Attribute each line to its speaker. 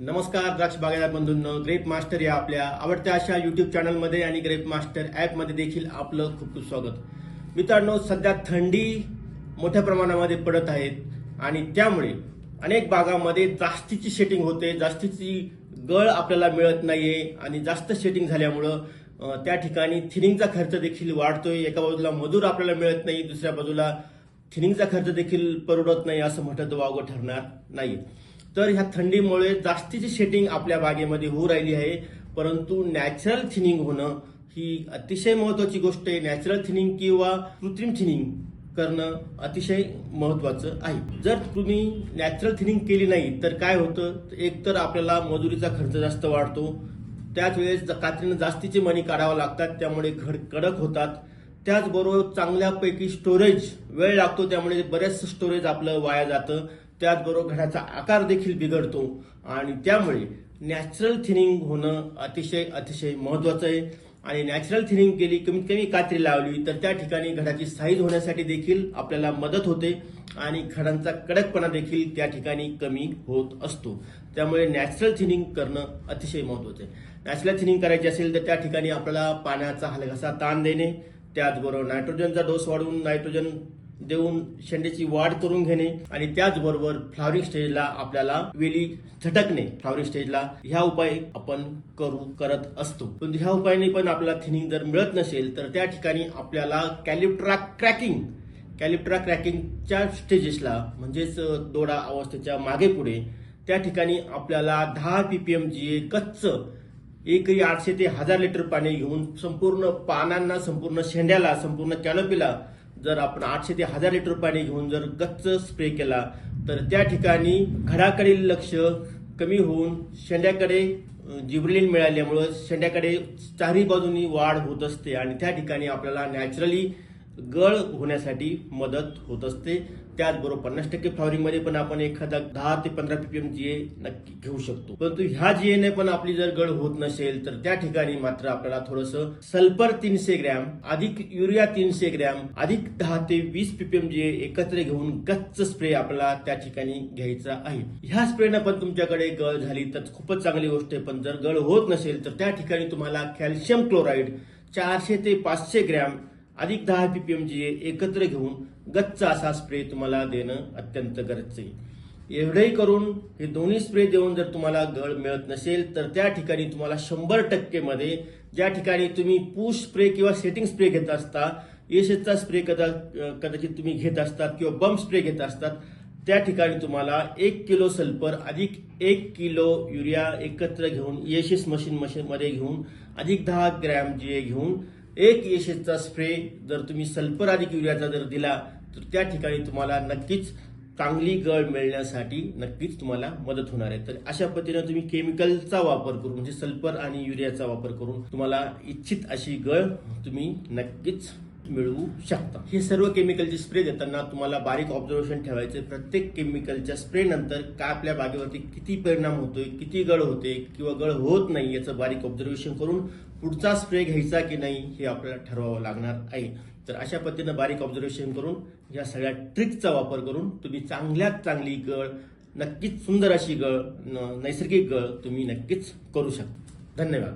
Speaker 1: नमस्कार द्राक्ष बागायतदार बंधूंनो, ग्रेप मास्टर या आपल्या आवडत्या अशा युट्यूब चॅनलमध्ये आणि ग्रेप मास्टर ॲपमध्ये देखील आपलं खूप खूप स्वागत. मित्रांनो, सध्या थंडी मोठ्या प्रमाणामध्ये पडत आहेत आणि त्यामुळे अनेक बागांमध्ये जास्तीची शेटिंग होते, जास्तीची गळ आपल्याला मिळत नाहीये आणि जास्त शेटिंग झाल्यामुळं त्या ठिकाणी थिनिंगचा खर्च देखील वाढतोय. एका बाजूला मजूर आपल्याला मिळत नाही, दुसऱ्या बाजूला थिनिंगचा खर्च देखील परवडत नाही, असं म्हटलं तर वावगं ठरणार नाही. तर ह्या थंडीमुळे जास्तीची शेटिंग आपल्या बागेमध्ये होऊ राहिली आहे, परंतु नॅचरल थिनिंग होणं ही अतिशय महत्वाची गोष्ट आहे. नॅचरल थिनिंग किंवा कृत्रिम थिनिंग करणं अतिशय महत्वाचं आहे. जर तुम्ही नॅचरल थिनिंग केली नाही तर काय होतं, एक तर आपल्याला मजुरीचा खर्च जास्त वाढतो, त्याच वेळेस कात्रीनं जास्तीचे मणी काढावं लागतात, त्यामुळे घड कडक होतात. त्याचबरोबर चांगल्यापैकी स्टोरेज वेळ लागतो, त्यामुळे बरेच स्टोरेज आपलं वाया जातं. त्याचबरोबर घडाचा आकार देखील बिघडतो आणि त्यामुळे नॅचरल थिनिंग होणं अतिशय अतिशय महत्वाचं आहे. आणि नॅचरल थिनिंग केली, कमीत कमी कात्री लावली तर त्या ठिकाणी घडाची साईज होण्यासाठी देखील आपल्याला मदत होते आणि घडांचा कडकपणा देखील त्या ठिकाणी कमी होत असतो. त्यामुळे नॅचरल थिनिंग करणं अतिशय महत्वाचं आहे. नॅचरल थिनिंग करायची असेल तर त्या ठिकाणी आपल्याला पाण्याचा हलकासा ताण देणे, त्याचबरोबर नायट्रोजनचा डोस वाढवून नायट्रोजन देऊन शेंड्याची वाढ करून घेणे आणि त्याचबरोबर फ्लॉवरिंग स्टेजला आपल्याला वेली झटकणे. फ्लॉवरिंग स्टेजला ह्या उपाय आपण करत असतो. पण ह्या उपायाने पण आपल्याला थिनिंग जर मिळत नसेल तर त्या ठिकाणी आपल्याला कॅलिप्ट्रा क्रॅकिंगच्या स्टेजेसला म्हणजेच दोडा अवस्थेच्या मागे पुढे त्या ठिकाणी आपल्याला 10 ppm GA कच्च एकरी 800 ते 1000 लिटर पाणी घेऊन संपूर्ण पानांना, संपूर्ण शेंड्याला, संपूर्ण कॅनोपीला जर आपण 800 ते 1000 लिटर पाणी घेऊन जर गच्च स्प्रे केला तर त्या ठिकाणी घडाकडील लक्ष कमी होऊन शेंड्याकडे जिब्रेलिन मिळाल्यामुळे शेंड्याकडे चारही बाजूनी वाढ होत असते आणि त्या ठिकाणी आपल्याला नॅचरली गळ होण्यासाठी मदत होत असते. त्याचबरोबर 50% फ्लॉवरिंगमध्ये पण आपण एखादा 10 ते 15 ppm GA नक्की घेऊ शकतो. परंतु ह्या GA पण आपली जर गळ होत नसेल तर त्या ठिकाणी मात्र आपल्याला थोडंसं सल्फर 300 ग्रॅम अधिक युरिया 300 ग्रॅम अधिक 10 ते 20 ppm GA एकत्र घेऊन गच्च स्प्रे आपल्याला त्या ठिकाणी घ्यायचा आहे. ह्या स्प्रेनं पण तुमच्याकडे गळ झाली तर खूपच चांगली गोष्ट आहे, पण जर गळ होत नसेल तर त्या ठिकाणी तुम्हाला कॅल्शियम क्लोराईड 400 ते 500 ग्रॅम अधिक 10 ppm GA एकत्र घेऊन गच्च असा स्प्रे तुम्हाला देणं अत्यंत गरजेचं आहे. एवढंही करून हे दोन्ही स्प्रे देऊन जर तुम्हाला गळ मिळत नसेल तर त्या ठिकाणी तुम्हाला 100% मध्ये ज्या ठिकाणी तुम्ही पुश स्प्रे किंवा सेटिंग स्प्रे घेत असता, एशचा स्प्रे कदाचित तुम्ही घेत असतात किंवा बम स्प्रे घेत असतात, त्या ठिकाणी तुम्हाला 1 किलो सल्फर अधिक 1 किलो युरिया एकत्र घेऊन एशेस मशीन मध्ये घेऊन अधिक 10 ग्रॅम GA घेऊन एक एशेचा स्प्रे जर तुम्ही सल्फर अधिक युरियाचा जर दिला तर त्या ठिकाणी तुम्हाला नक्कीच चांगली गळ मिळण्यासाठी नक्कीच तुम्हाला मदत होणार आहे. तर अशा पद्धतीने तुम्ही केमिकलचा वापर करून म्हणजे सल्फर आणि युरियाचा वापर करून तुम्हाला इच्छित अशी गळ तुम्ही नक्कीच मिळवू शकता. हे सर्व केमिकलचे स्प्रे देताना तुम्हाला बारीक ऑब्झर्वेशन ठेवायचे. प्रत्येक केमिकलच्या स्प्रे नंतर काय आपल्या बागेवरती किती परिणाम होतोय, किती गळ होते किंवा गळ होत नाही याचं बारीक ऑब्झर्वेशन करून पुढचा स्प्रे घ्यायचा की नाही हे आपल्याला ठरवावं लागणार आहे. तर अशा पद्धतीनं बारीक ऑब्झर्वेशन करून या सगळ्या ट्रिकचा वापर करून तुम्ही चांगल्यात चांगली गळ, नक्कीच सुंदर अशी गळ, नैसर्गिक गळ तुम्ही नक्कीच करू शकता. धन्यवाद.